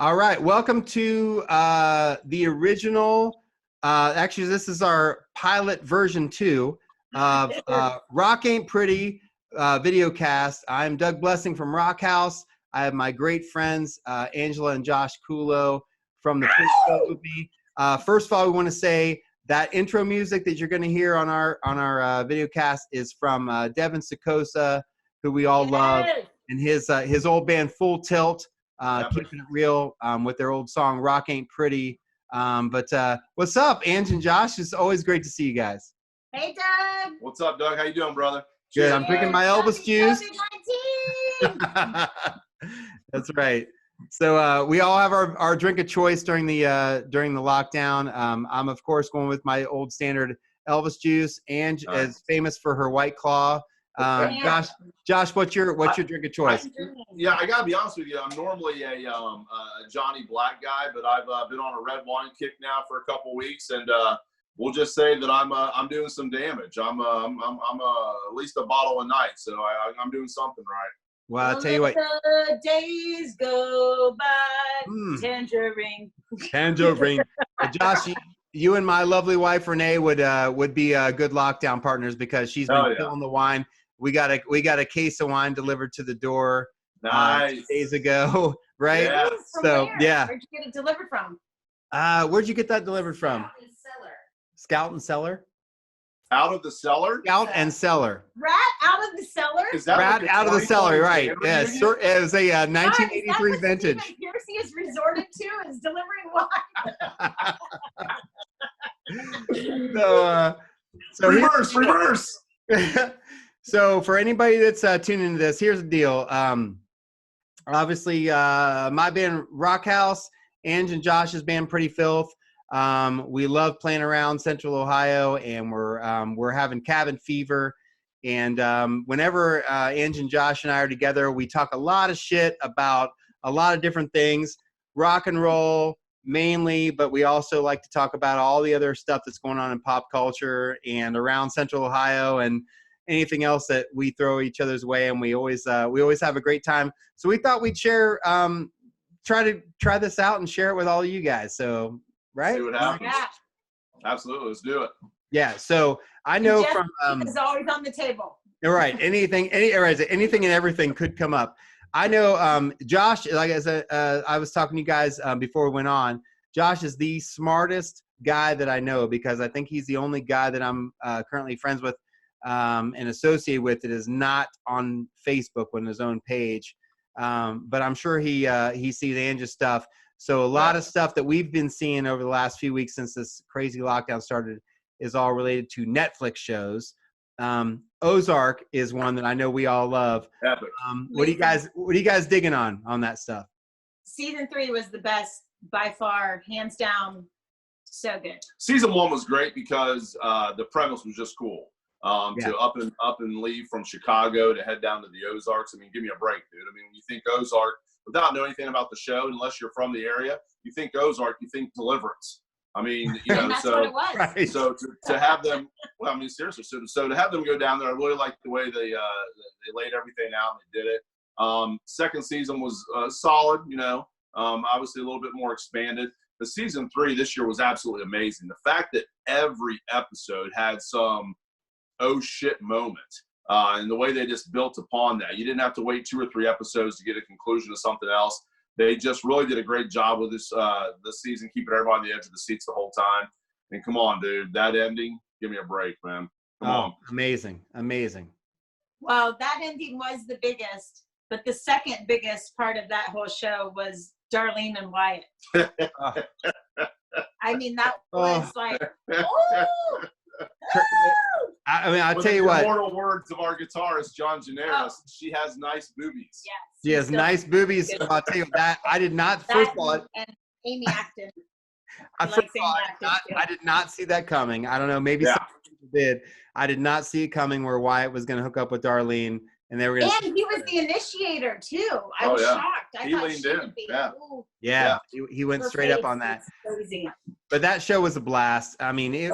All right, welcome to the original. Actually, this is our pilot version 2 of Rock Ain't Pretty video cast. I'm Doug Blessing from RockHouse. I have my great friends Angela and Josh Kulow from the Pretty Filth with me. First of all, we want to say that intro music that you're going to hear on our video cast is from Devin Secosa, who we all love, and his old band Full Tilt. Keeping it real with their old song Rock Ain't Pretty. But what's up, Ange and Josh? It's always great to see you guys. Hey, Doug. What's up, Doug? How you doing, brother? Good. I'm drinking my Elvis juice. That's right. So we all have our drink of choice during the lockdown. I'm of course going with my old standard Elvis juice. Ange is famous for her White Claw. Josh, what's your drink of choice? I gotta be honest with you. I'm normally a Johnny Black guy, but I've been on a red wine kick now for a couple weeks, and we'll just say that I'm doing some damage. I'm at least a bottle a night, so I'm doing something right. Well, I'll tell you what. The days go by. Tangerine. Josh, you and my lovely wife Renee would be good lockdown partners because she's been filling the wine. We got a case of wine delivered to the door 2 days ago, right? Yeah. So where? yeah. Where'd you get it delivered from? Where'd you get that delivered from? Scout and Cellar. Out of the cellar. Scout and Cellar. Rat out of the cellar. Is that Rat like out of the cellar, right? Yeah, it was a 1983 God, vintage. Stephen Piercy has resorted to is delivering wine. So reverse. So for anybody that's tuning into this, here's the deal. Obviously, my band RockHouse, Ange and Josh's band Pretty Filth. We love playing around Central Ohio, and we're having cabin fever. And whenever Ange and Josh and I are together, we talk a lot of shit about a lot of different things, rock and roll mainly, but we also like to talk about all the other stuff that's going on in pop culture and around Central Ohio and anything else that we throw each other's way. And we always have a great time. So we thought we'd share, try this out and share it with all of you guys. So, right? See what happens. Yeah. Absolutely. Let's do it. Yeah. So I know Jeff from is always on the table. right. Anything and everything could come up. I know Josh, like I said, I was talking to you guys before we went on. Josh is the smartest guy that I know because I think he's the only guy that I'm currently friends with and associated with that is not on Facebook on his own page. But I'm sure he sees Angie's stuff. So a lot of stuff that we've been seeing over the last few weeks since this crazy lockdown started is all related to Netflix shows. Ozark is one that I know we all love. Epic. What are you guys digging on that stuff? Season 3 was the best by far, hands down. So good. Season 1 was great because the premise was just cool. To up and leave from Chicago to head down to the Ozarks. I mean, give me a break, dude. I mean, when you think Ozark, without knowing anything about the show, unless you're from the area, you think Ozark, you think Deliverance. I mean, you know, And that's so what it was. Right. so to have them, well, I mean, seriously, so to have them go down there, I really liked the way they laid everything out and they did it. Second season was solid, you know, obviously a little bit more expanded. The season 3 this year was absolutely amazing. The fact that every episode had some oh shit moment, and the way they just built upon that. You didn't have to wait 2 or 3 episodes to get a conclusion to something else. They just really did a great job with this season, keeping everybody on the edge of the seats the whole time. And come on, dude, that ending, give me a break, man. Come on. Amazing. Well, that ending was the biggest, but the second biggest part of that whole show was Darlene and Wyatt. I mean, that was like, oh! I mean, I'll tell you what. The immortal words of our guitarist, John Gennaro, she has nice boobies. Yes. She has nice boobies. I'll tell you that. I did not, first of all. And Amy Acton. I did not see that coming. I don't know. Maybe some people did. I did not see it coming where Wyatt was going to hook up with Darlene. And they were going to. And he was the initiator, too. I was shocked. I thought leaned she in. would be. Yeah. He went straight up on that. But that show was a blast. I mean, it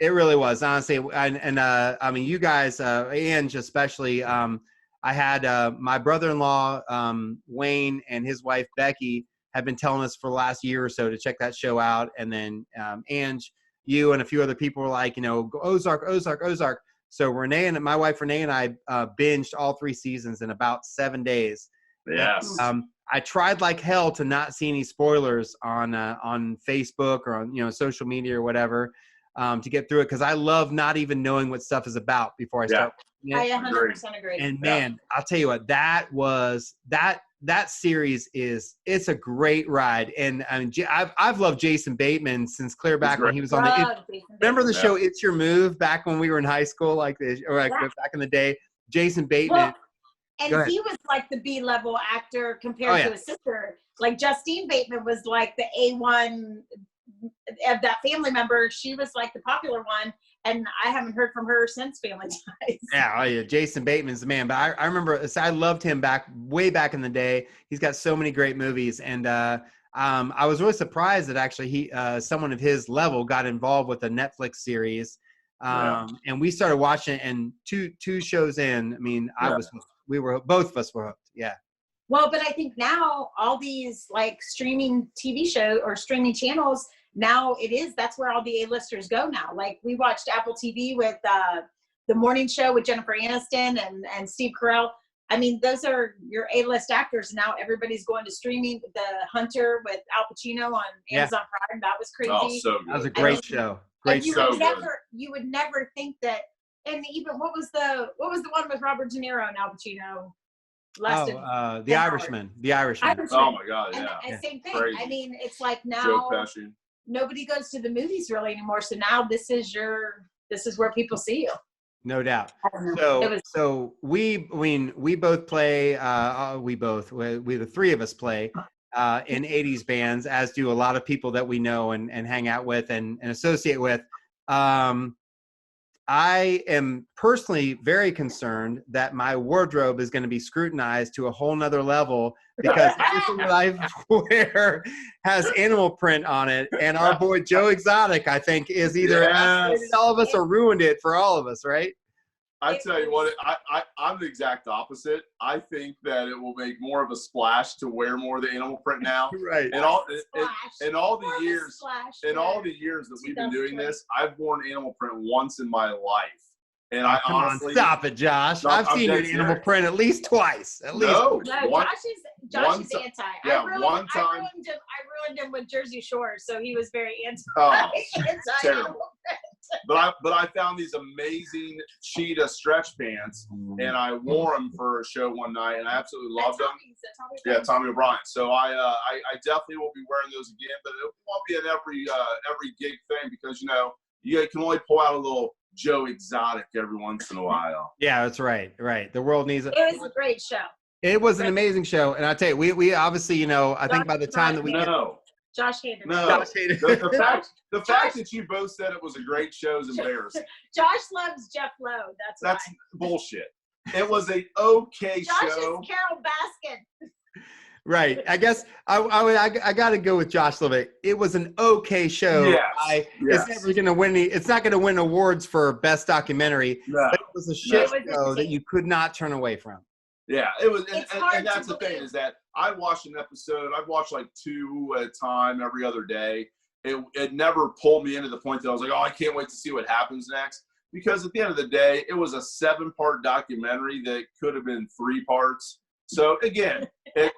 really was, honestly. And I mean, you guys, Ange especially, I had my brother-in-law, Wayne, and his wife, Becky, have been telling us for the last year or so to check that show out. And then Ange, you and a few other people were like, go Ozark, Ozark, Ozark. So my wife Renee and I binged all 3 seasons in about 7 days. Yes. And, I tried like hell to not see any spoilers on Facebook or on social media or whatever to get through it, because I love not even knowing what stuff is about before I start. I 100% agree. And man, I'll tell you what, that series it's a great ride. And I mean, I've loved Jason Bateman since clear back when he was on remember the show It's Your Move back when we were in high school, back in the day. Jason Bateman. Well, and he was like the B-level actor compared to his sister. Like Justine Bateman was like the A1 of that family member. She was like the popular one, and I haven't heard from her since Family Ties. Yeah, Jason Bateman's the man. But I remember, I loved him way back in the day. He's got so many great movies, and I was really surprised that actually someone of his level got involved with a Netflix series. And we started watching it, and two shows in, I mean, both of us were hooked. Yeah. Well, but I think now all these like streaming TV show or streaming channels, now that's where all the A-listers go now. Like we watched Apple TV with the morning show with Jennifer Aniston and Steve Carell. I mean, those are your A-list actors. Now everybody's going to streaming. The Hunter with Al Pacino on Amazon Prime. That was crazy. Oh, so good. That was a great show. Great you show. would never think that. And even what was the one with Robert De Niro and Al Pacino? The Irishman. The Irishman. Oh my God, And same thing. Crazy. I mean, it's like now Joe Pesci. Nobody goes to the movies really anymore. So now this is where people see you. No doubt. So we both play. We the three of us play in 80s bands, as do a lot of people that we know and hang out with and associate with. I am personally very concerned that my wardrobe is going to be scrutinized to a whole nother level, because everything that I wear has animal print on it. And our boy Joe Exotic, I think, is either all of us or ruined it for all of us, right? I tell you what, I'm the exact opposite. I think that it will make more of a splash to wear more of the animal print now. Right. And all the years that we've been doing this, I've worn animal print once in my life. And I honestly stop it, Josh. I've seen your animal print at least twice. No, Josh is anti. Yeah, I ruined him with Jersey Shore, so he was very anti. Terrible. But I found these amazing cheetah stretch pants, and I wore them for a show one night, and I absolutely loved them. Yeah, Tommy O'Brien. So I definitely will be wearing those again, but it won't be an every gig thing, because you can only pull out a little Joe Exotic every once in a while. Yeah, that's right. Right. The world needs it. It was a great show. It was an amazing show, and I tell you, we obviously, I think by the time that we Josh hated it. No, Josh hated the fact that you both said it was a great show is embarrassing. Josh loves Jeff Lowe. That's why. Bullshit. It was a okay Josh show. Is Carol Baskin. Right. I guess I got to go with Josh a little bit. It was an okay show. Yes. It's never going to win it's not going to win awards for best documentary. No. But it was a shit show that you could not turn away from. Yeah, it was, and that's the thing, is that I watched an episode. I've watched like 2 at a time every other day. It never pulled me into the point that I was like, oh, I can't wait to see what happens next. Because at the end of the day, it was a 7-part documentary that could have been 3 parts. So again, it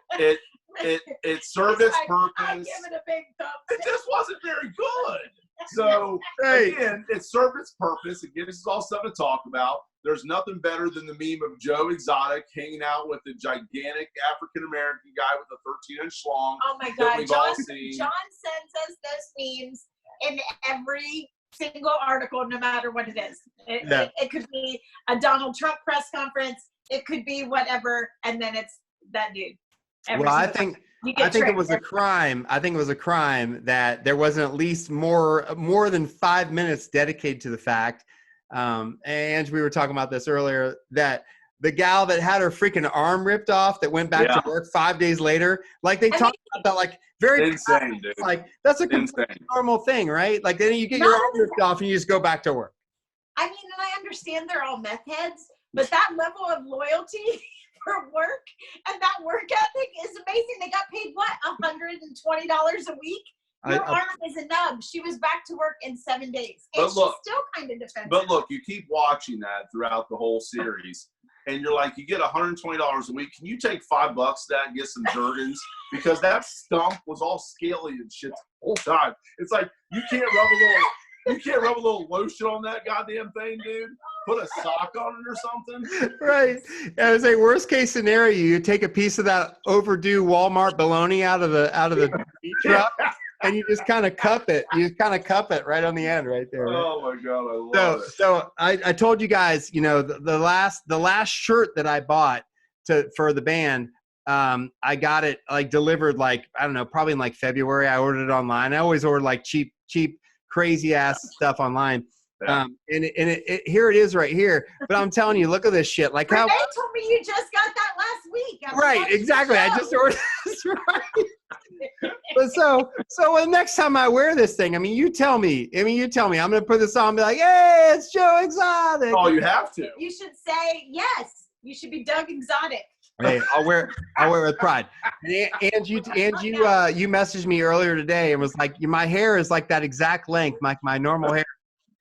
served its purpose. I give it a big thumbs. It just wasn't very good. So again, it served its purpose. It gives us all something to talk about. There's nothing better than the meme of Joe Exotic hanging out with the gigantic African-American guy with a 13-inch schlong. Oh my God, John sends seen. us those memes in every single article, no matter what it is. It could be a Trump press conference. It could be whatever, and then it's that dude. I think it was a crime. I think it was a crime that there wasn't at least more than 5 minutes dedicated to the fact. And we were talking about this earlier, that the gal that had her freaking arm ripped off that went back to work 5 days later, like they talked about that, like very insane, dude. Like that's a completely normal thing, right? Like then you get your arm ripped off and you just go back to work. I mean, and I understand they're all meth heads, but that level of loyalty. for work, and that work ethic is amazing. They got paid what, $120 a week? Your arm is a nub. She was back to work in 7 days, and she's still kind of defensive. But look, you keep watching that throughout the whole series, and you're like, you get $120 a week. Can you take $5 to that and get some Jergens? Because that stump was all scaly and shit the whole time. It's like you can't rub a little lotion on that goddamn thing, dude. Put a sock on it or something. Right. I was like, worst case scenario, you take a piece of that overdue Walmart bologna out of the meat truck, and you just kind of cup it. You just kind of cup it right on the end, right there. Right? Oh my god, I love it. So I told you guys, you know, the last shirt that I bought for the band. I got it like delivered like, I don't know, probably in like February. I ordered it online. I always order like cheap, crazy ass stuff online. Yeah. And here it is right here. But I'm telling you, look at this shit. Like how Renee told me you just got that last week. right, exactly. I just ordered this, right. But so the next time I wear this thing, I mean, you tell me. I'm gonna put this on and be like, hey, it's Joe Exotic. Oh, you have to. You should say yes. You should be Doug Exotic. Hey, I'll wear it with pride. And you messaged me earlier today and was like, my hair is like that exact length, like my normal hair.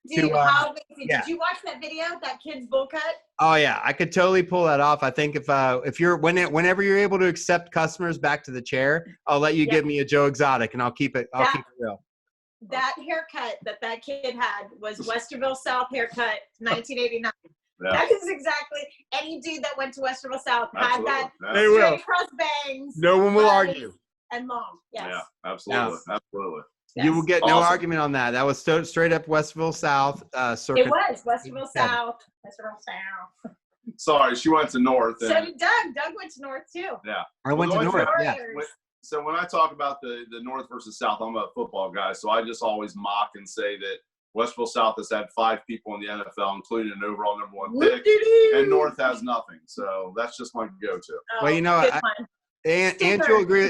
Dude, how amazing. Yeah. Did you watch that video, that kid's bowl cut? Oh yeah, I could totally pull that off. I think if you're whenever you're able to accept customers back to the chair, I'll let you give me a Joe Exotic, and I'll keep it real. That haircut that kid had was Westerville South haircut, 1989. Yeah. That is exactly any dude that went to Westerville South had that straight cross bangs. No one will argue. And long, yes. Yeah, absolutely, absolutely. Yes. You will get no argument on that. That was straight up Westerville South circuit. It was Westerville South. Westerville South. Sorry, she went to North. So did Doug. Doug went to North too. Yeah, I went to North. Yeah. So when I talk about the North versus South, I'm a football guy, so I just always mock and say that Westerville South has had 5 people in the NFL, including an overall #1 pick, and North has nothing. So that's just my go-to. Well, you know, and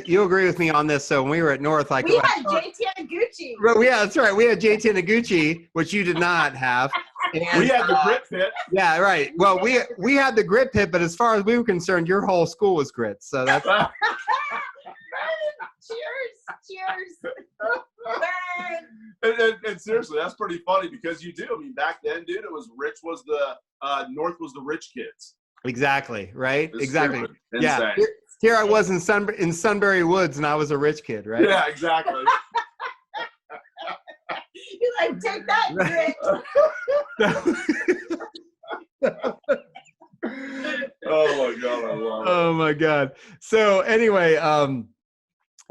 you'll agree with me on this. So when we were at North, like we had JT Taguchi. Yeah, that's right. We had JT Taguchi, which you did not have. And, we had the grit pit. Yeah, right. Well, we had the grit pit, but as far as we were concerned, your whole school was grits. So that's. Cheers. And seriously, that's pretty funny because you do. I mean, back then, dude, it was North was the rich kids. Exactly. Right. It's exactly. Yeah. Here I was in Sunbury Woods, and I was a rich kid, right? Yeah, exactly. You like take that, grit. Oh my god, I love it. Oh my god. So anyway,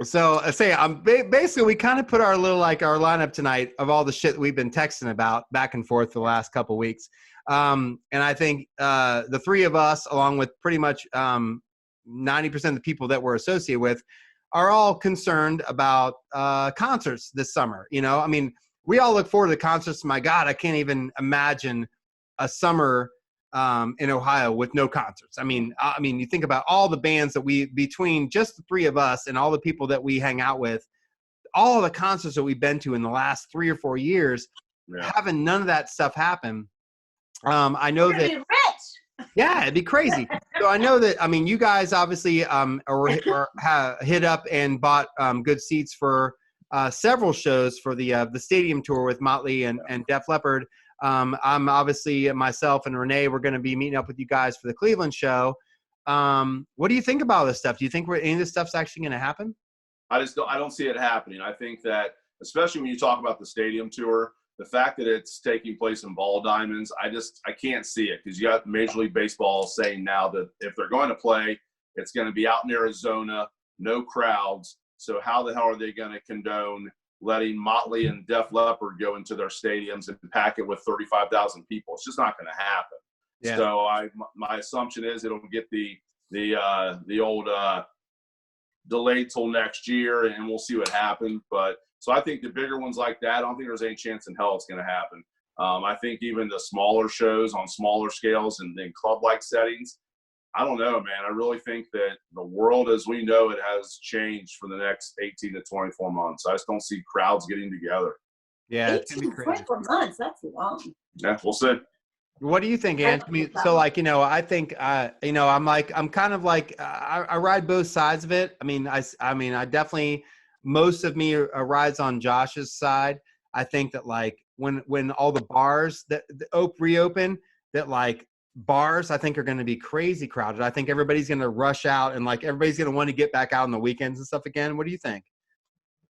so I say basically we kind of put our little our lineup tonight of all the shit that we've been texting about back and forth the last couple of weeks. And I think the three of us, along with pretty much 90% of the people that we're associated with, are all concerned about concerts this summer. You know, I mean, we all look forward to the concerts. My God, I can't even imagine a summer in Ohio with no concerts. I mean, you think about all the bands that between just the three of us and all the people that we hang out with, all of the concerts that we've been to in the last 3 or 4 years, having none of that stuff happen. I know that. Yeah, it'd be crazy. So I know that. I mean, you guys obviously hit up and bought good seats for several shows for the stadium tour with Motley and Def Leppard. I'm obviously myself and Renee. We're going to be meeting up with you guys for the Cleveland show. What do you think about this stuff? Do you think any of this stuff's actually going to happen? I don't see it happening. I think that, especially when you talk about the stadium tour, the fact that it's taking place in ball diamonds, I can't see it, because you got Major League Baseball saying now that if they're going to play, it's going to be out in Arizona, no crowds. So how the hell are they going to condone letting Motley and Def Leppard go into their stadiums and pack it with 35,000 people? It's just not going to happen. Yeah. So my assumption is it'll get the old delayed till next year, and we'll see what happens. But so I think the bigger ones like that, I don't think there's any chance in hell it's going to happen. I think even the smaller shows on smaller scales and in club-like settings, I don't know, man. I really think that the world as we know it has changed for the next 18 to 24 months. I just don't see crowds getting together. Yeah, 18 to 24 months, that's long. Yeah, we'll see. What do you think, Ange? I mean, so like, I think, I'm kind of like, I ride both sides of it. I mean, I definitely, most of me rides on Josh's side. I think that like when all the bars that reopen, that like bars, I think are going to be crazy crowded. I think everybody's going to rush out and like, everybody's going to want to get back out on the weekends and stuff again. What do you think?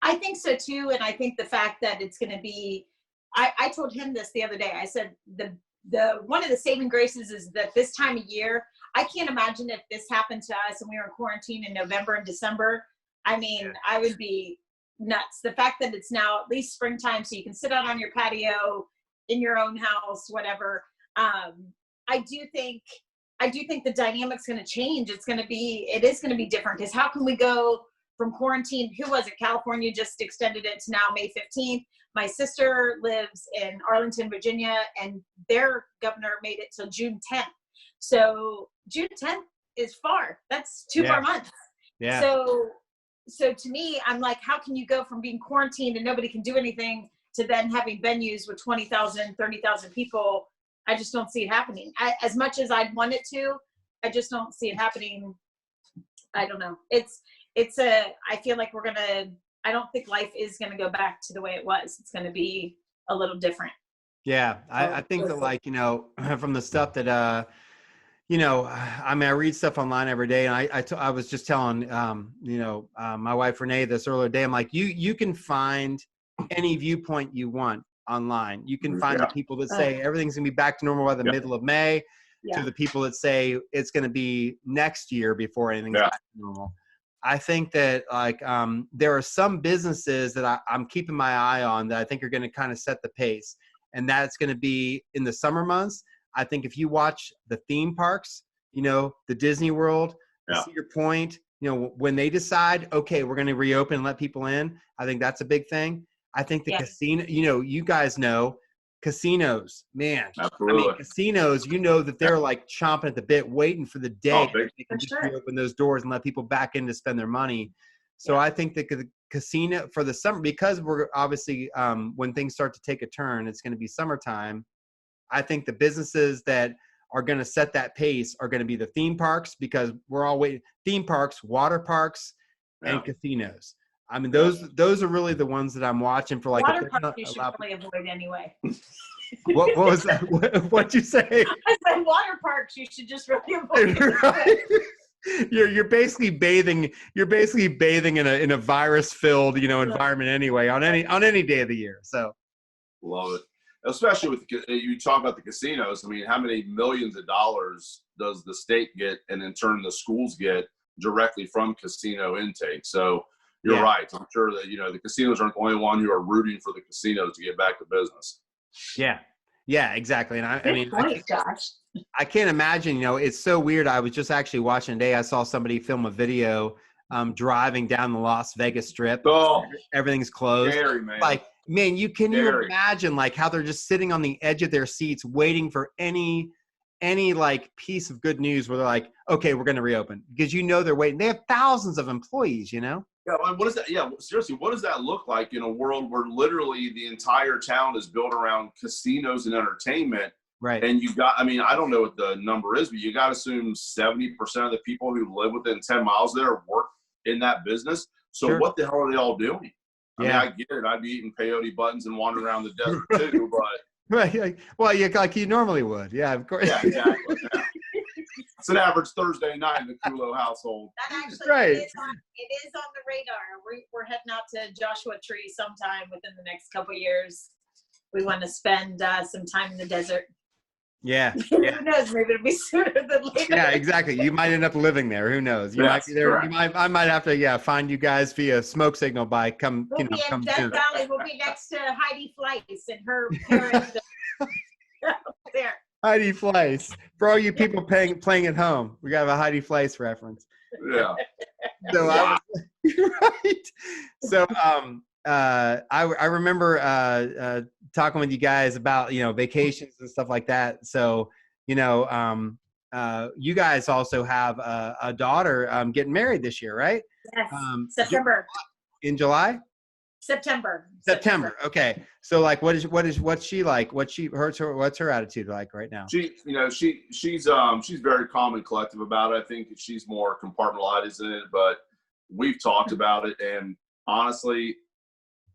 I think so too. And I think the fact that it's going to be, I told him this the other day. I said, the one of the saving graces is that this time of year, I can't imagine if this happened to us and we were in quarantine in November and December. I mean, I would be nuts. The fact that it's now at least springtime, so you can sit out on your patio in your own house, whatever. I do think the dynamic's going to change. It is going to be different, because how can we go from quarantine? Who was it? California just extended it to now May 15th. My sister lives in Arlington, Virginia, and their governor made it till June 10th. So June 10th is far. That's 2 more months. Yeah. So to me, I'm like, how can you go from being quarantined and nobody can do anything to then having venues with 20,000, 30,000 people? I just don't see it happening. As much as I'd want it to, I just don't see it happening. I don't know. I feel like I don't think life is going to go back to the way it was. It's going to be a little different. Yeah. I think that like, from the stuff that, I mean, I read stuff online every day, and I was just telling, my wife Renee this earlier today. I'm like, you can find any viewpoint you want online. You can find the people that say everything's gonna be back to normal by the middle of May, to the people that say it's gonna be next year before anything's back to normal. I think that like there are some businesses that I'm keeping my eye on that I think are gonna kind of set the pace, and that's gonna be in the summer months. I think if you watch the theme parks, the Disney World, the Cedar Point, when they decide, okay, we're going to reopen and let people in, I think that's a big thing. I think the casino, you guys know, casinos, man. Absolutely. I mean, casinos, that they're like chomping at the bit, waiting for the day they can just reopen those doors and let people back in to spend their money. So I think that the casino for the summer, because we're obviously, when things start to take a turn, it's going to be summertime. I think the businesses that are going to set that pace are going to be the theme parks, because we're all waiting. Theme parks, water parks, and casinos. I mean, those are really the ones that I'm watching for. Like, water parks you should really avoid anyway. What was that? What'd you say? I said water parks you should just really avoid. Right? You're basically bathing. You're basically bathing in a virus-filled environment anyway on any day of the year. So love it. Especially with you talk about the casinos. I mean, how many millions of dollars does the state get, and in turn the schools get directly from casino intake? So you're right. I'm sure that the casinos aren't the only one who are rooting for the casinos to get back to business. Yeah, exactly. And I mean, Josh. I can't imagine. It's so weird. I was just actually watching today. I saw somebody film a video driving down the Las Vegas Strip. Oh, everything's closed. Scary, man. Like, man, you imagine like how they're just sitting on the edge of their seats waiting for any like piece of good news where they're like, okay, we're going to reopen, because they're waiting. They have thousands of employees. Yeah, what is that? Yeah, seriously, what does that look like in a world where literally the entire town is built around casinos and entertainment? Right. And I don't know what the number is, but you got to assume 70% of the people who live within 10 miles there work in that business. So what the hell are they all doing? I mean, I get it. I'd be eating peyote buttons and wandering around the desert too, but right. Well, like you normally would. Yeah, of course. Yeah, exactly. Yeah. It's an average Thursday night in the Kulow household. That actually right. it is on the radar. We're heading out to Joshua Tree sometime within the next couple of years. We want to spend some time in the desert. Yeah. Who knows? Maybe it'll be sooner than later. Yeah, exactly. You might end up living there. Who knows? You might be there. I might have to find you guys via smoke signal by come. We'll be in Death Valley. We'll be next to Heidi Fleiss and her parents. There. Heidi Fleiss. For all you people playing at home, we got a Heidi Fleiss reference. Yeah. So right. So I remember talking with you guys about vacations and stuff like that. So you guys also have a daughter getting married this year, right? Yes. September. In July. September. Okay. So like, what's she like? What's her attitude like right now? She's very calm and collective about it. I think she's more compartmentalized in it, but we've talked about it. And honestly,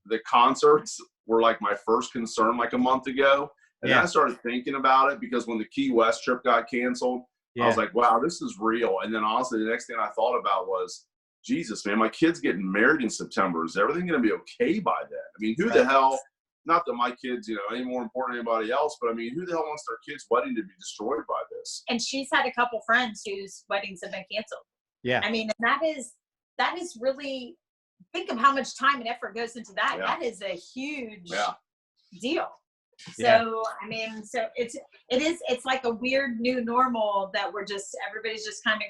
the concerts were like my first concern like a month ago. And then I started thinking about it because when the Key West trip got canceled, I was like, wow, this is real. And then honestly, the next thing I thought about was, Jesus, man, my kid's getting married in September. Is everything going to be okay by then? I mean, who the hell, not that my kids, any more important than anybody else, but I mean, who the hell wants their kid's wedding to be destroyed by this? And she's had a couple friends whose weddings have been canceled. Yeah. I mean, and that is really, think of how much time and effort goes into that. Yeah. That is a huge deal. So, I mean, so it's like a weird new normal that everybody's just kind of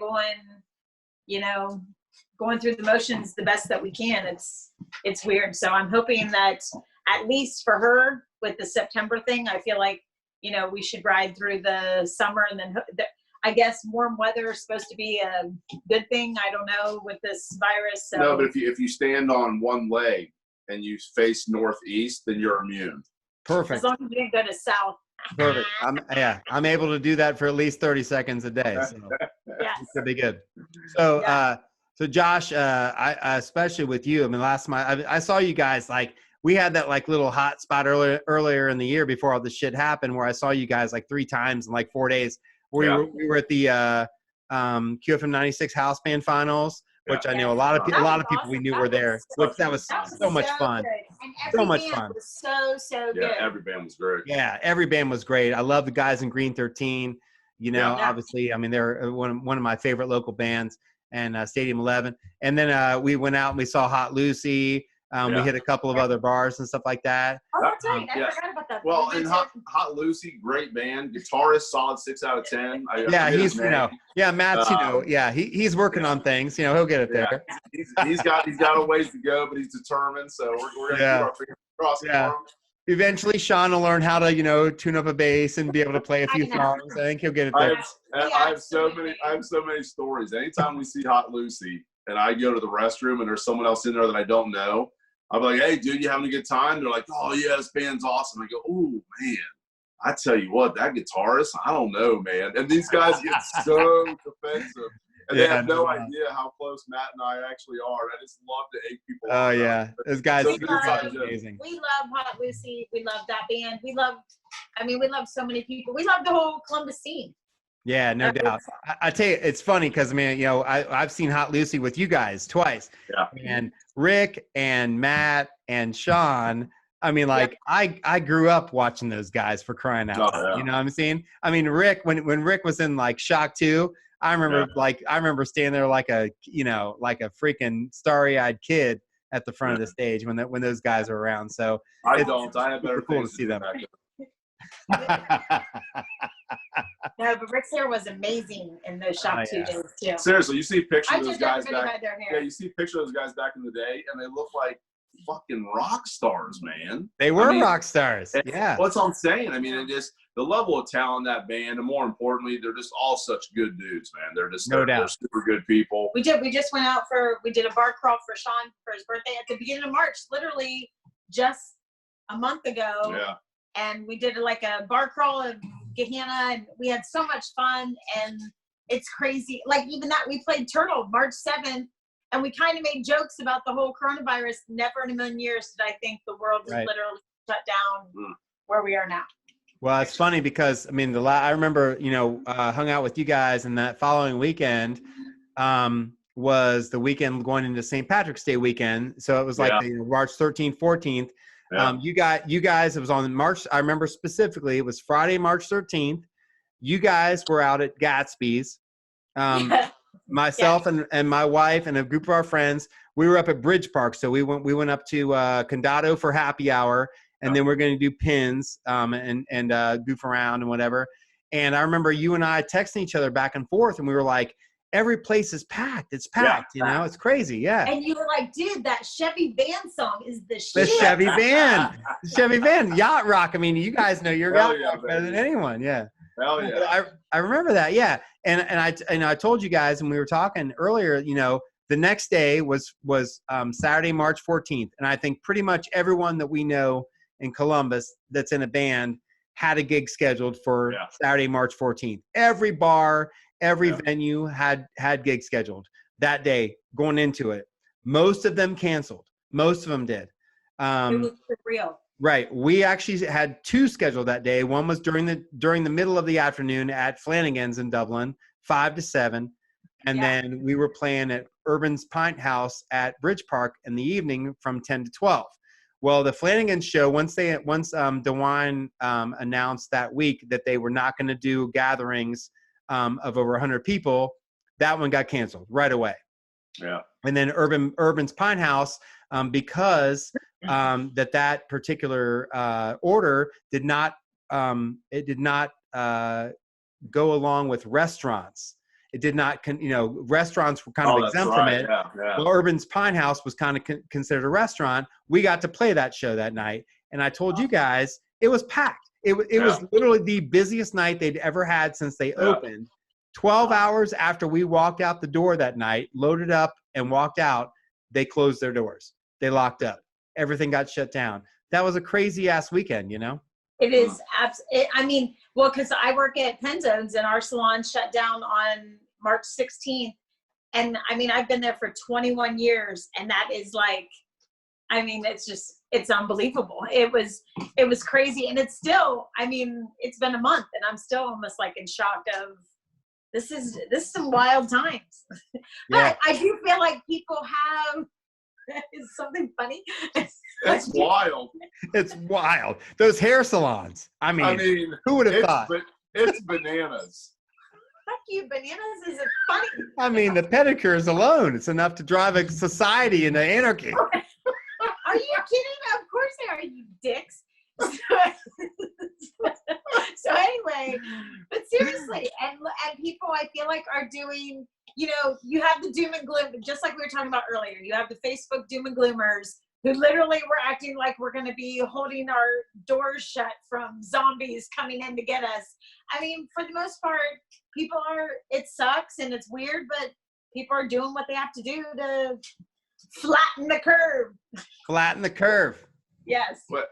going through the motions the best that we can. It's weird. So I'm hoping that at least for her with the September thing, I feel like, we should ride through the summer, and then I guess warm weather is supposed to be a good thing. I don't know with this virus. So. No, but if you stand on one leg and you face northeast, then you're immune. Perfect. As long as you didn't go to south. Perfect. I'm able to do that for at least 30 seconds a day. So yes. It'll be good. So, so Josh, I especially with you, I mean, last month I saw you guys, like, we had that like little hot spot earlier in the year before all this shit happened, where I saw you guys like 3 times in like 4 days. We were at the QFM 96 house band finals, which I know a lot of people we knew were there. That was so much fun. So much fun. Was so good. Yeah, every band was great. Yeah, every band was great. I love the guys in Green 13. Obviously, I mean, they're one of my favorite local bands, and Stadium 11. And then we went out and we saw Hot Lucy. We hit a couple of other bars and stuff like that. Oh, that's right. I forgot about that. Well, and Hot Lucy, great band. Guitarist, solid 6 out of 10. Matt's, he's working on things. He'll get it there. He's got a ways to go, but he's determined. So we're gonna keep our fingers crossed for him. Eventually, Sean will learn how to, tune up a bass and be able to play a few songs. I think he'll get it there. I have so many stories. Anytime we see Hot Lucy and I go to the restroom and there's someone else in there that I don't know, I'm like, hey, dude, you having a good time? They're like, oh, yeah, this band's awesome. I go, oh, man, I tell you what, that guitarist, I don't know, man. And these guys get so defensive. And they have no idea how close Matt and I actually are. I just love to egg people. Oh, yeah. Those guys are amazing. We love Hot Lucy. We love that band. We love so many people. We love the whole Columbus scene. Yeah, no doubt. I tell you, it's funny because, I mean, I've seen Hot Lucy with you guys twice. Yeah. And Rick and Matt and Sean, I mean, like, I grew up watching those guys, for crying out loud. You know what I'm saying? I mean, Rick, when Rick was in, like, Shock 2, I remember standing there like a freaking starry-eyed kid at the front of the stage when those guys are around. So I have better cool to see them. No, but Rick's hair was amazing in those Shock 2 days too. Seriously, you see pictures of those guys back. Yeah, you see pictures of those guys back in the day, and they look like fucking rock stars, man. They were rock stars. Yeah. What's I'm saying? I mean, the level of talent in that band, and more importantly, they're just all such good dudes, man. They're just they're super good people. We just went out we did a bar crawl for Sean for his birthday at the beginning of March, literally just a month ago. Yeah. And we did like a bar crawl of Gehenna, and we had so much fun, and it's crazy. Like, even that, we played Turtle March 7th, and we kind of made jokes about the whole coronavirus. Never in a million years did I think the world was literally shut down where we are now. Well, it's funny because, I mean, I remember, hung out with you guys, and that following weekend was the weekend going into St. Patrick's Day weekend. So it was like March 13th, 14th. Yeah. You guys, it was on March. I remember specifically, it was Friday, March 13th. You guys were out at Gatsby's. Myself and my wife and a group of our friends, we were up at Bridge Park. So we went up to Condado for happy hour, and then we're going to do pins and goof around and whatever. And I remember you and I texting each other back and forth, and we were like, every place is packed. It's packed, it's crazy. Yeah. And you were like, dude, that Chevy Van song is the shit. The Chevy Van. The Chevy Van. Yacht Rock. I mean, you guys know your yacht rock better than anyone. Yeah. Hell yeah. I remember that. Yeah. And I told you guys, and we were talking earlier, The next day was Saturday, March 14th. And I think pretty much everyone that we know in Columbus that's in a band had a gig scheduled for Saturday, March 14th. Every bar, every venue had gigs scheduled that day going into it. Most of them canceled. Most of them did. It was real. Right. We actually had 2 scheduled that day. One was during the middle of the afternoon at Flanagan's in Dublin, 5 to 7. And then we were playing at Urban's Pint House at Bridge Park in the evening from 10 to 12. Well, the Flanagan's show, once DeWine announced that week that they were not going to do gatherings of over 100 people, that one got canceled right away. Yeah. And then Urban's Pine House, because that particular order did not go along with restaurants. It did not, restaurants were kind of exempt from it. Yeah, yeah. Well, Urban's Pine House was kind of considered a restaurant. We got to play that show that night. And I told you guys, it was packed. It was literally the busiest night they'd ever had since they opened. 12 hours after we walked out the door that night, loaded up and walked out, they closed their doors. They locked up. Everything got shut down. That was a crazy ass weekend, It is because I work at Penzones and our salon shut down on March 16th. And I've been there for 21 years, and that is it's unbelievable. It was crazy. And it's still, it's been a month and I'm still almost in shock of this is some wild times. But I do feel like people have, is something funny? It's wild. It's wild. Those hair salons. Who would have thought? It's bananas. Fuck you, bananas isn't funny. The pedicures alone, it's enough to drive a society into anarchy. Are you kidding? Of course they are, you dicks. So anyway, but seriously, and people I feel like are doing, you have the doom and gloom, just like we were talking about earlier. You have the Facebook doom and gloomers who literally were acting like we're going to be holding our doors shut from zombies coming in to get us. For the most part, people are, it sucks and it's weird, but people are doing what they have to do to flatten the curve. Flatten the curve. Yes. But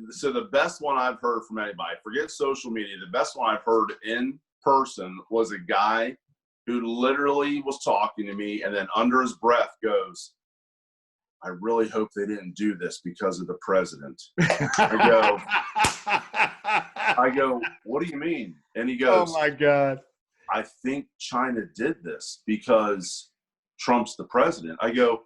so the best one I've heard from anybody, forget social media, the best one I've heard in person was a guy who literally was talking to me and then under his breath goes, I really hope they didn't do this because of the president. I go, what do you mean? And he goes, oh my God. I think China did this because Trump's the president. I go,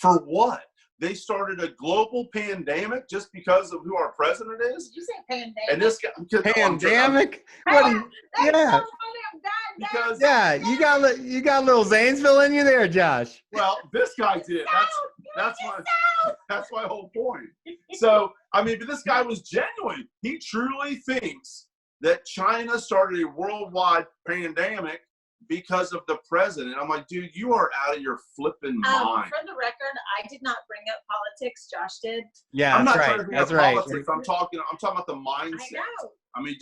for what? They started a global pandemic just because of who our president is? Did you say pandemic? And this guy, pandemic? You got a little Zanesville in you there, Josh. Well, this guy did. That's my whole point. So, but this guy was genuine. He truly thinks that China started a worldwide pandemic because of the president. I'm like, dude, you are out of your flipping mind. For the record, I did not bring up politics. Josh did. Yeah, I'm not right. trying to bring up politics. I'm talking about the mindset. I know.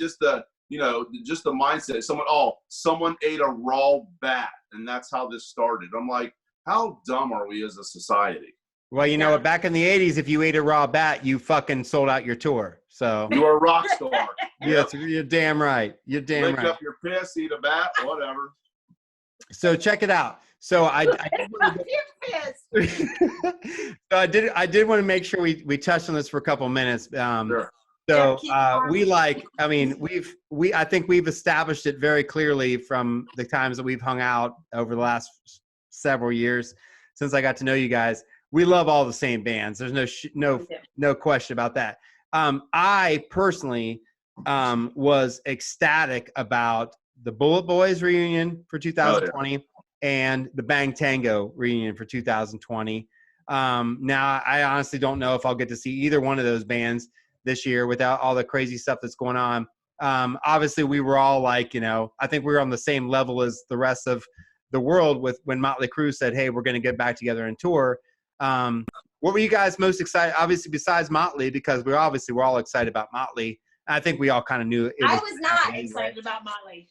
Just the mindset. Someone ate a raw bat, and that's how this started. I'm like, how dumb are we as a society? Well, back in the 80s, if you ate a raw bat, you fucking sold out your tour. So you were a rock star. Yes, you're damn right. You're damn right. Lick up your piss, eat a bat, whatever. So check it out. So I did want to make sure we touched on this for a couple of minutes. Sure. So I think we've established it very clearly from the times that we've hung out over the last several years since I got to know you guys. We love all the same bands. There's no question about that. I personally was ecstatic about the Bullet Boys reunion for 2020 and the Bang Tango reunion for 2020. Now, I honestly don't know if I'll get to see either one of those bands this year without all the crazy stuff that's going on. Obviously, we were all I think we were on the same level as the rest of the world with when Motley Crue said, hey, we're going to get back together and tour. What were you guys most excited? Obviously, besides Motley, because we're all excited about Motley. I think we all kind of knew it. I was not excited about Motley.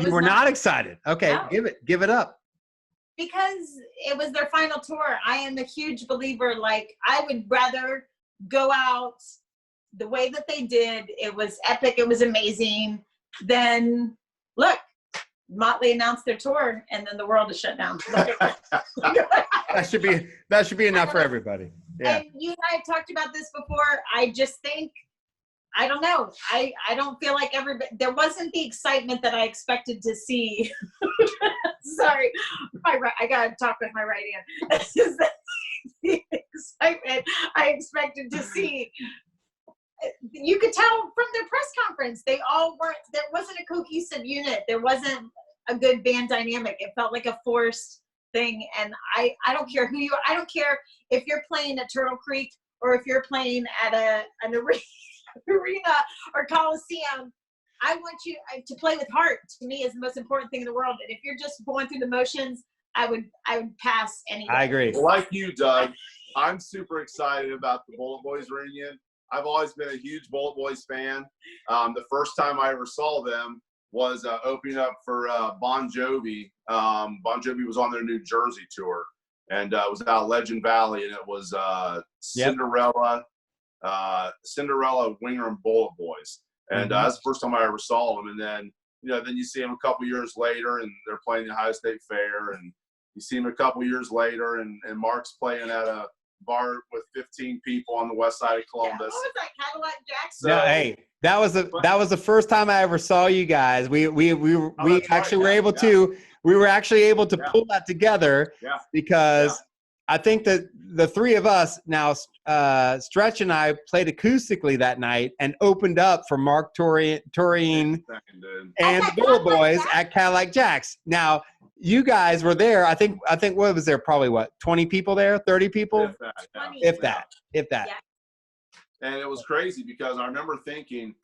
You were not excited. Okay, no. Give it up. because it was their final tour. I am a huge believer. Like, I would rather go out the way that they did. It was epic. It was amazing. Then look, Motley announced their tour, and then the world is shut down. That should be enough for everybody. Yeah. And you and I have talked about this before. I just think, I don't know. I don't feel like there wasn't the excitement that I expected to see. Sorry, I gotta talk with my right hand. The excitement I expected to see. You could tell from their press conference, they all weren't. There wasn't a cohesive unit. There wasn't a good band dynamic. It felt like a forced thing. And I don't care who you are. I don't care if you're playing at Turtle Creek or if you're playing at an arena or Coliseum. I want you to play with heart. To me, is the most important thing in the world. And if you're just going through the motions, I would pass any day. I agree. Like you, Doug, I'm super excited about the Bullet Boys reunion. I've always been a huge Bullet Boys fan. The first time I ever saw them was opening up for Bon Jovi. Bon Jovi was on their New Jersey tour, and it was out Legend Valley, and it was Cinderella, Winger, and Bullet Boys. And that's the first time I ever saw them. And then, then you see them a couple years later, and they're playing the Ohio State Fair, and you see them a couple years later, and Mark's playing at a bar with 15 people on the west side of Columbus. Yeah, what was that, Cadillac Jackson? No, hey, that was the first time I ever saw you guys. We actually were able to pull that together because I think that the three of us now, Stretch and I played acoustically that night and opened up for Mark Torien and the Bullet Boys at Cadillac Jacks. Now, you guys were there. I think what was there? Probably 20 people there, 30 people, if that. Yeah. And it was crazy because I remember thinking,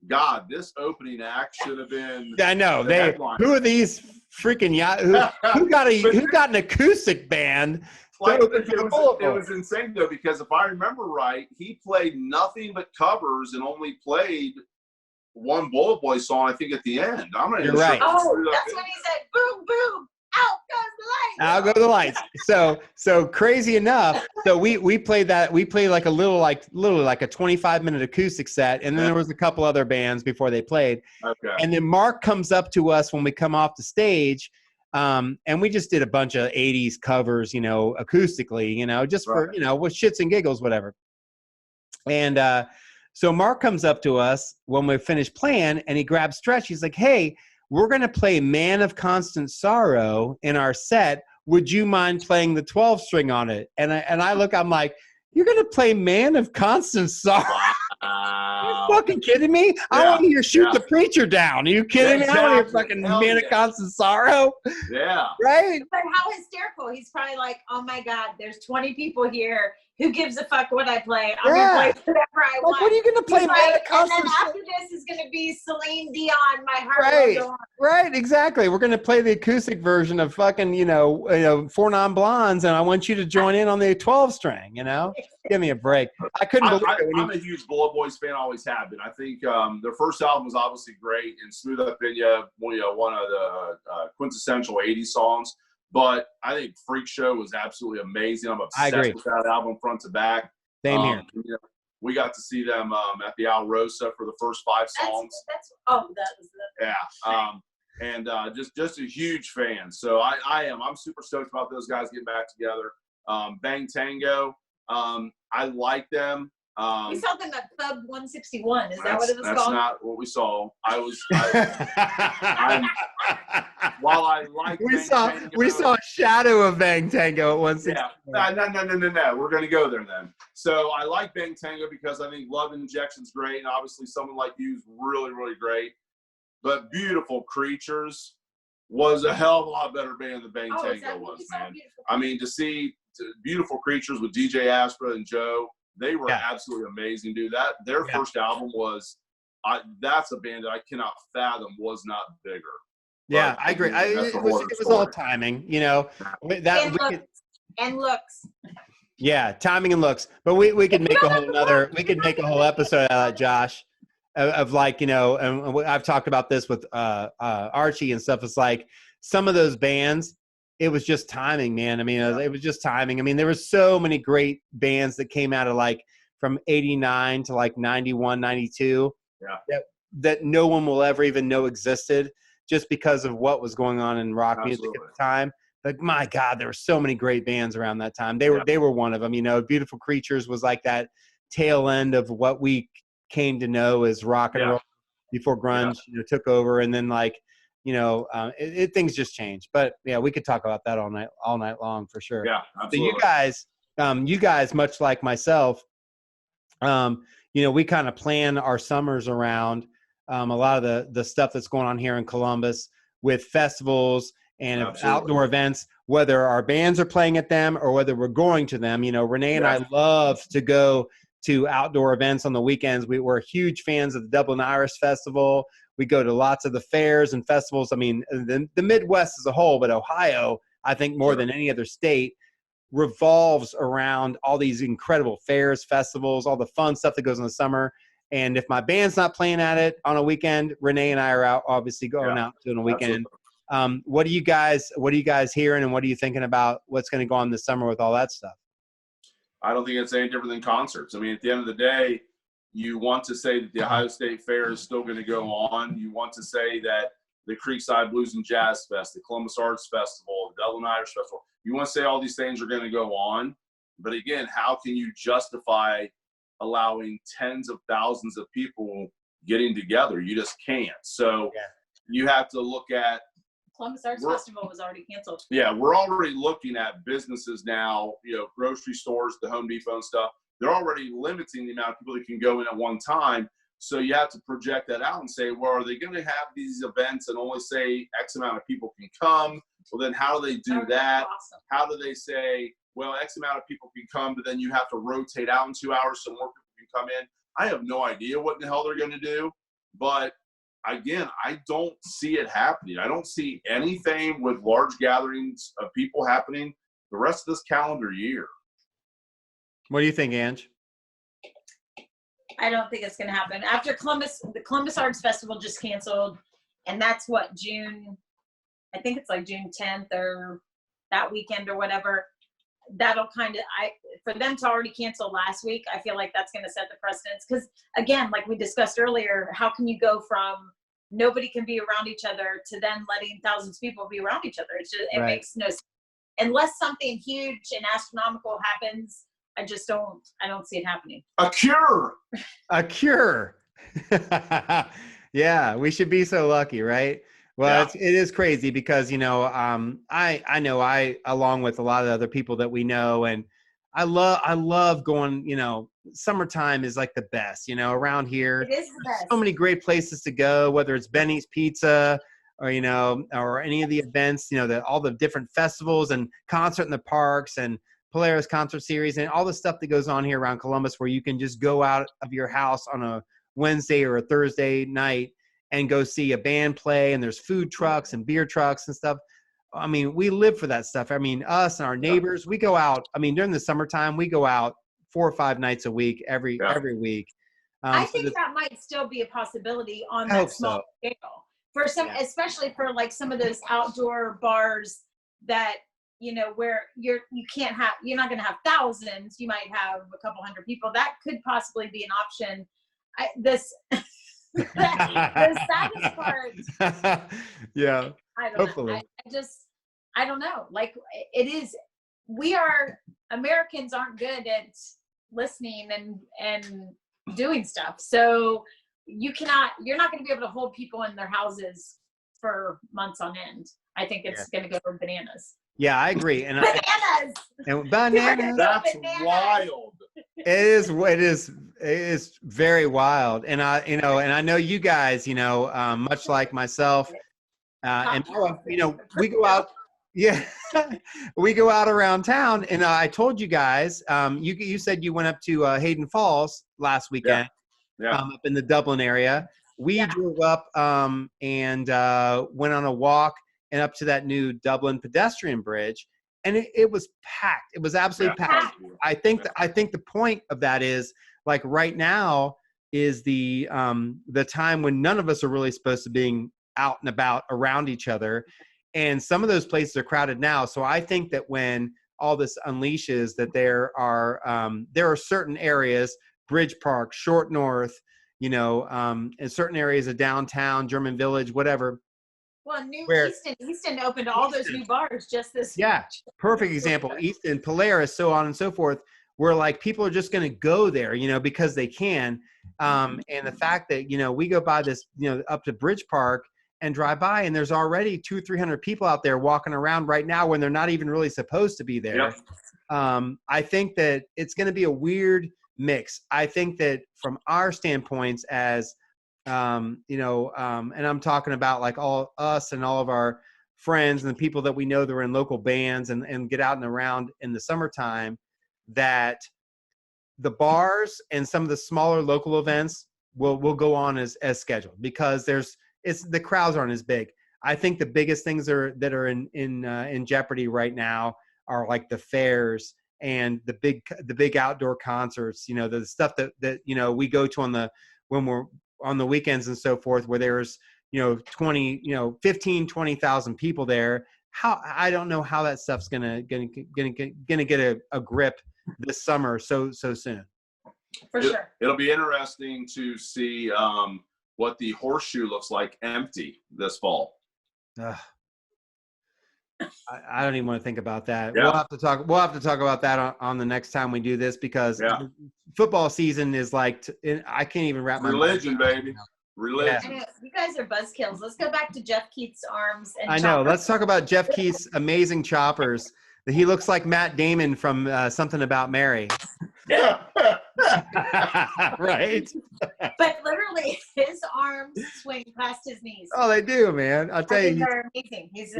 God, this opening act should have been. I know who are these freaking who got an acoustic band? Like, it was insane though, because if I remember right, he played nothing but covers and only played one Bullet Boy song, I think, at the end. You're right. Oh, that's when he said, "Boom, boom, out goes the lights." Out go the lights. So crazy enough. So we played that. We played like a literally like a 25-minute acoustic set, and then there was a couple other bands before they played. Okay. And then Mark comes up to us when we come off the stage. And we just did a bunch of 80s covers, acoustically, just for, with shits and giggles, whatever. And so Mark comes up to us when we finished playing, and he grabs Stretch. He's like, "Hey, we're going to play Man of Constant Sorrow in our set. Would you mind playing the 12-string on it?" And I look, I'm like, "You're going to play Man of Constant Sorrow?" Are you fucking kidding me? I want to hear Shoot the Preacher Down. Are you kidding me? I want to hear fucking Man of Constant Sorrow. Yeah. Right? But how hysterical. He's probably like, "Oh my God, there's 20 people here. Who gives a fuck what I play? I'm going to play whatever I want." What are you going to play, Man of Constant Sorrow? And then after this is going to be Celine Dion, My Heart Will Go On. Right, exactly. We're going to play the acoustic version of fucking, Four Non-Blondes, and I want you to join in on the 12-string, Give me a break. I couldn't believe it. I'm a huge Bullet Boys fan, always have been. I think their first album was obviously great, and Smooth Up In Ya, one of the quintessential 80s songs. But I think Freak Show was absolutely amazing. I'm obsessed with that album front to back. Same here. We got to see them at the Al Rosa for the first 5 songs. That was the. Yeah. And just a huge fan. So I'm super stoked about those guys getting back together. Bang Tango. I like them. We saw them at Club 161. Is that what it was called? That's not what we saw. While I like we saw a shadow of Bang Tango at 161. Yeah. No. We're gonna go there then. So I like Bang Tango because I think Love Injection's great, and obviously someone like you's really, really great. But Beautiful Creatures was a hell of a lot better band than Bang Tango was, man. I mean, to see Beautiful Creatures with DJ Aspra and Joe, they were absolutely amazing, dude. Their first album was, that's a band that I cannot fathom was not bigger. Yeah, I agree. It was all timing, And looks. Yeah, timing and looks. But we could make a whole episode out of that, Josh, of and I've talked about this with Archie and stuff. It's like some of those bands, it was just timing, man. I mean, it was just timing. I mean, there were so many great bands that came out of like from 89 to like 91, 92 that no one will ever even know existed just because of what was going on in rock music at the time. Like, my God, there were so many great bands around that time. They were one of them. You know, Beautiful Creatures was like that tail end of what we came to know as rock and roll before grunge took over. And then like, things just changed. But yeah, we could talk about that all night long for sure. Yeah, absolutely. So you guys, much like myself, we kind of plan our summers around a lot of the stuff that's going on here in Columbus with festivals and outdoor events, whether our bands are playing at them or whether we're going to them. Renee and I love to go to outdoor events on the weekends. We're huge fans of the Dublin Irish Festival. We go to lots of the fairs and festivals. I mean, the Midwest as a whole, but Ohio, I think more than any other state, revolves around all these incredible fairs, festivals, all the fun stuff that goes in the summer. And if my band's not playing at it on a weekend, Renee and I are out, obviously going out doing a weekend. What are you guys hearing, and what are you thinking about what's going to go on this summer with all that stuff? I don't think it's any different than concerts. I mean, at the end of the day, you want to say that the Ohio State Fair is still going to go on. You want to say that the Creekside Blues and Jazz Fest, the Columbus Arts Festival, the Dublin Irish Festival, you want to say all these things are going to go on. But again, how can you justify allowing tens of thousands of people getting together? You just can't. So you have to look at Columbus Arts Festival was already canceled. Yeah, we're already looking at businesses now, grocery stores, the Home Depot and stuff. They're already limiting the amount of people that can go in at one time. So you have to project that out and say, well, are they going to have these events and only say X amount of people can come? Well, then how do they do that? Awesome. How do they say, well, X amount of people can come, but then you have to rotate out in 2 hours so more people can come in? I have no idea what in the hell they're going to do. But again, I don't see it happening. I don't see anything with large gatherings of people happening the rest of this calendar year. What do you think, Ange? I don't think it's going to happen. After the Columbus Arts Festival just canceled, and that's what, June, I think it's like June 10th or that weekend or whatever. That'll kind of, for them to already cancel last week, I feel like that's going to set the precedence. Because again, like we discussed earlier, how can you go from nobody can be around each other to then letting thousands of people be around each other? It's just, it makes no sense. Unless something huge and astronomical happens, I don't see it happening. A cure. Yeah, we should be so lucky, right? Well, it is crazy because, I know I, along with a lot of other people that we know, and I love going, summertime is like the best, around here. It is the best. So many great places to go, whether it's Benny's Pizza or, or any of the events, all the different festivals and concert in the parks and Polaris Concert Series and all the stuff that goes on here around Columbus, where you can just go out of your house on a Wednesday or a Thursday night and go see a band play, and there's food trucks and beer trucks and stuff. I mean, we live for that stuff. I mean, us and our neighbors, we go out. I mean, during the summertime, we go out 4 or 5 nights a week, every week. I think that might still be a possibility on that small scale for some, especially for like some of those outdoor bars that, where you're not going to have thousands. You might have a couple hundred people. That could possibly be an option. The saddest part. Yeah. I don't know. I don't know. Like it is, Americans aren't good at listening and doing stuff. So you're not going to be able to hold people in their houses for months on end. I think it's going to go for bananas. Yeah, I agree. And bananas. That's wild. It is very wild. And I know you guys, much like myself, and we go out. Yeah, we go out around town, and I told you guys. You said you went up to Hayden Falls last weekend, up in the Dublin area. We drove up and went on a walk and up to that new Dublin pedestrian bridge, and it was packed. It was absolutely packed. I think the point of that is, like, right now is the time when none of us are really supposed to being out and about around each other. And some of those places are crowded now. So I think that when all this unleashes, that there are certain areas, Bridge Park, Short North, you know, in certain areas of downtown, German Village, whatever. Well, New Where Easton opened all those new bars just this. Yeah, perfect example. Easton, Polaris, so on and so forth, where like people are just going to go there, you know, because they can. And the fact that, you know, we go by this, you know, up to Bridge Park and drive by, and there's already 200-300 people out there walking around right now when they're not even really supposed to be there. Yep. I think that it's going to be a weird mix. I think that from our standpoints as, you know, and I'm talking about like all us and all of our friends and the people that we know that are in local bands and get out and around in the summertime, that the bars and some of the smaller local events will go on as scheduled, because the crowds aren't as big. I think the biggest things that are in jeopardy right now are like the fairs and the big outdoor concerts, you know, the stuff that you know, we go to when we're on the weekends and so forth, where there's, you know, 15,000-20,000 people there. I don't know how that stuff's gonna get a grip this summer so soon. For sure. It'll be interesting to see what the Horseshoe looks like empty this fall. I don't even want to think about that. Yeah. We'll have to talk about that on the next time we do this, because football season is like I can't even wrap my religion, mind. Baby. Religion. I know. You guys are buzzkills. Let's go back to Jeff Keith's arms and I know. choppers. Let's talk about Jeff Keith's amazing choppers. He looks like Matt Damon from Something About Mary. Right? But literally, his arms swing past his knees. Oh, they do, man. I'll tell you. They're amazing. He's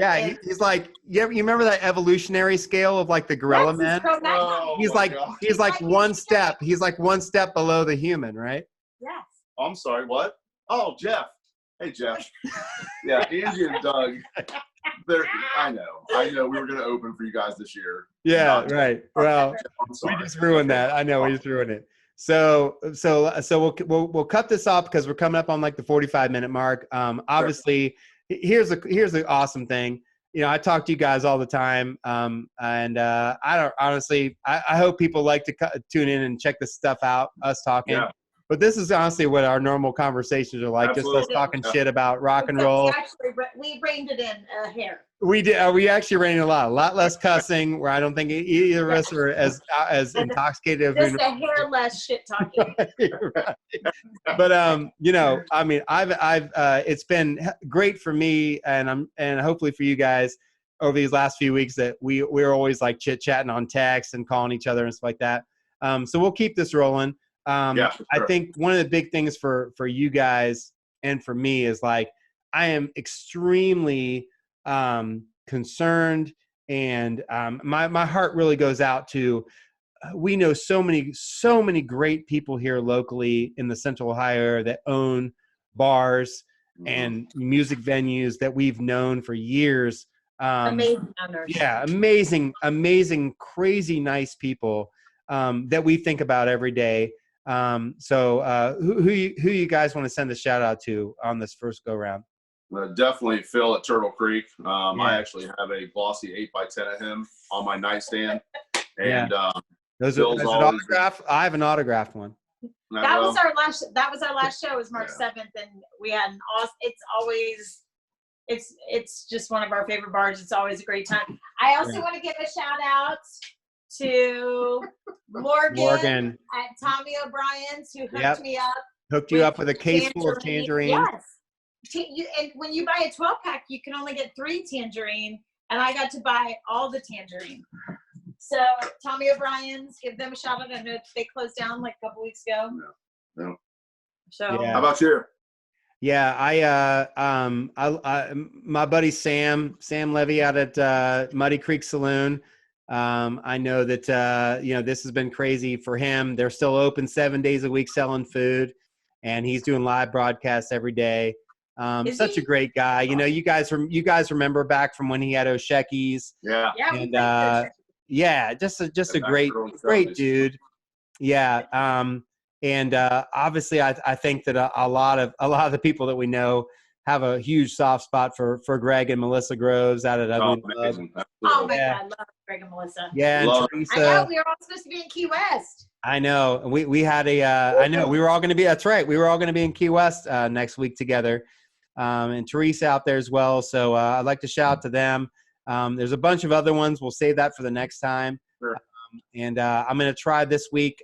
like, you remember that evolutionary scale of like the gorilla man? He's like one step. He's like one step below the human, right? Yes. I'm sorry, what? Oh, Jeff. Hey, Jeff. Yeah, Angie and Doug. I know. We were going to open for you guys this year. Yeah, right. Well, we just ruined that. I know, we just ruined it. So we'll cut this off because we're coming up on like the 45-minute mark. Obviously, here's the awesome thing. You know, I talk to you guys all the time, and I hope people like to tune in and check this stuff out, us talking. Yeah. But this is honestly what our normal conversations are like. Absolutely. Just us talking shit about rock and roll. We reined it in a hair. We did. We actually ran a lot less cussing. Where I don't think either of us are as intoxicated. Just a hair less shit talking. Right. But you know, I mean, I've it's been great for me, and hopefully for you guys over these last few weeks that we're always like chit chatting on text and calling each other and stuff like that. So we'll keep this rolling. Sure. I think one of the big things for you guys and for me is like, I am extremely concerned, and my heart really goes out to, we know so many great people here locally in the Central Ohio area that own bars and music venues that we've known for years. Amazing owners. Yeah, amazing, crazy nice people that we think about every day. So who you guys want to send a shout out to on this first go round? Definitely Phil at Turtle Creek. I actually have a glossy 8x10 of him on my nightstand. And those are autographed. I have an autographed one. That was our last show. It was March 7th, and we had an awesome. It's just one of our favorite bars. It's always a great time. I also want to give a shout out to Morgan at Tommy O'Brien's, who hooked me up. Hooked you up with a case full of tangerine. Yes. And when you buy a 12-pack, you can only get 3 tangerine, and I got to buy all the tangerine. So Tommy O'Brien's, give them a shout out. I know they closed down like a couple weeks ago. No. So how about you? Yeah, I my buddy Sam Levy out at Muddy Creek Saloon. I know that you know, this has been crazy for him. They're still open 7 days a week selling food, and he's doing live broadcasts every day. Such a great guy. You know, you guys remember back from when he had Oshekis. Yeah. And just a great dude. Yeah. And obviously I think that a lot of the people that we know have a huge soft spot for Greg and Melissa Groves out at Ugly Love. Amazing. Oh my Yeah. God, love Greg and Melissa. Yeah, and Love Teresa. I know we were all supposed to be in Key West. I know. We had a. I know we were all going to be. That's right. We were all going to be in Key West next week together, and Teresa out there as well. So I'd like to shout out to them. There's a bunch of other ones. We'll save that for the next time. Sure. And I'm going to try this week.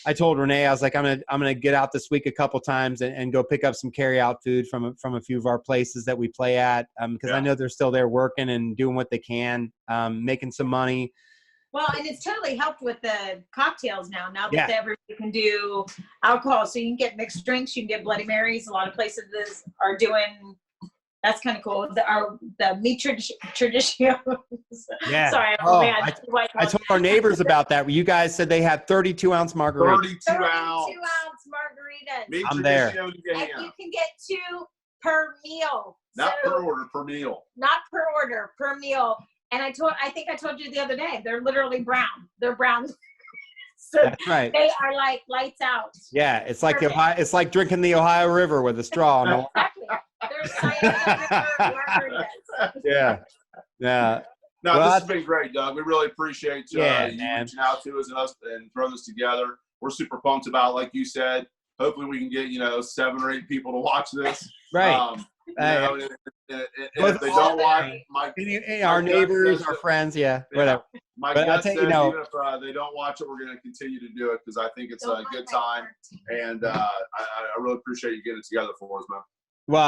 I told Renee, I was like, I'm gonna get out this week a couple times and go pick up some carry out food from a few of our places that we play at, because I know they're still there working and doing what they can, making some money. Well, and it's totally helped with the cocktails now that Yeah. everybody can do alcohol. So you can get mixed drinks, you can get Bloody Marys. A lot of places are doing. That's kind of cool. The meat tradition. Yeah. Sorry. I told our neighbors about that. You guys said they had 32-ounce margaritas. 32 ounce. 32 ounce margaritas. Meat I'm there. And you can get 2 per meal. Not So, per order, per meal. not per order, per meal. And I think I told you the other day, they're literally brown. They're brown. So That's right. they are like lights out. Yeah, it's like Perfect. it's like drinking the Ohio River with a straw. Exactly. They're cyanide margaritas. Yeah. No, Well, this has been great, Doug. We really appreciate you man. reaching out to us and throwing this together. We're super pumped about, like you said, hopefully we can get, 7 or 8 people to watch this. Right. And if they don't watch, Our neighbors, our friends, whatever. My But I'll gut tell says you, even if they don't watch it, we're going to continue to do it because I think it's a good time. And I really appreciate you getting it together for us, man. Well,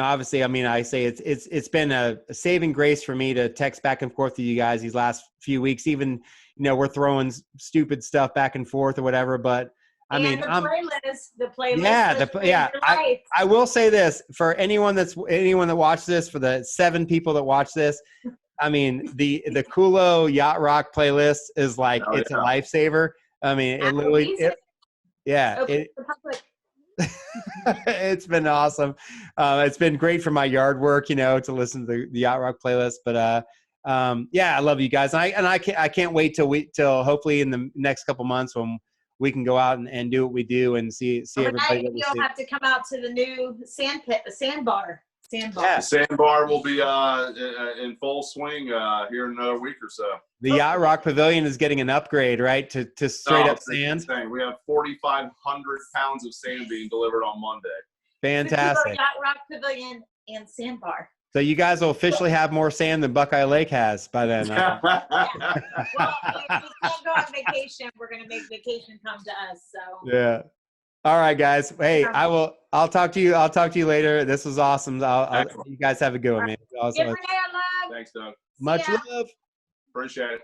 obviously, I say it's been a saving grace for me to text back and forth to you guys these last few weeks. Even we're throwing stupid stuff back and forth or whatever. But The playlist. I will say this for anyone that watched this, for the 7 people that watch this. The Kulow Yacht Rock playlist is like a lifesaver. It literally. It's been awesome. It's been great for my yard work, to listen to the Yacht Rock playlist. But I love you guys, and I can't wait till hopefully in the next couple months when we can go out and do what we do and see everybody. You'll have to come out to the new sand pit, the sandbar. Yeah. The sandbar will be in full swing here in another week or so. The Yacht Rock Pavilion is getting an upgrade, right, to straight up sand. We have 4,500 pounds of sand being delivered on Monday. Fantastic. Yacht Rock Pavilion and sandbar. So you guys will officially have more sand than Buckeye Lake has by then. Well, if we can't go on vacation, we're going to make vacation come to us. So Yeah. All right, guys. Hey, I'll talk to you. I'll talk to you later. This was awesome. You guys have a good one, man. Awesome. Give Renee a love. Thanks, Doug. Much love. Appreciate it.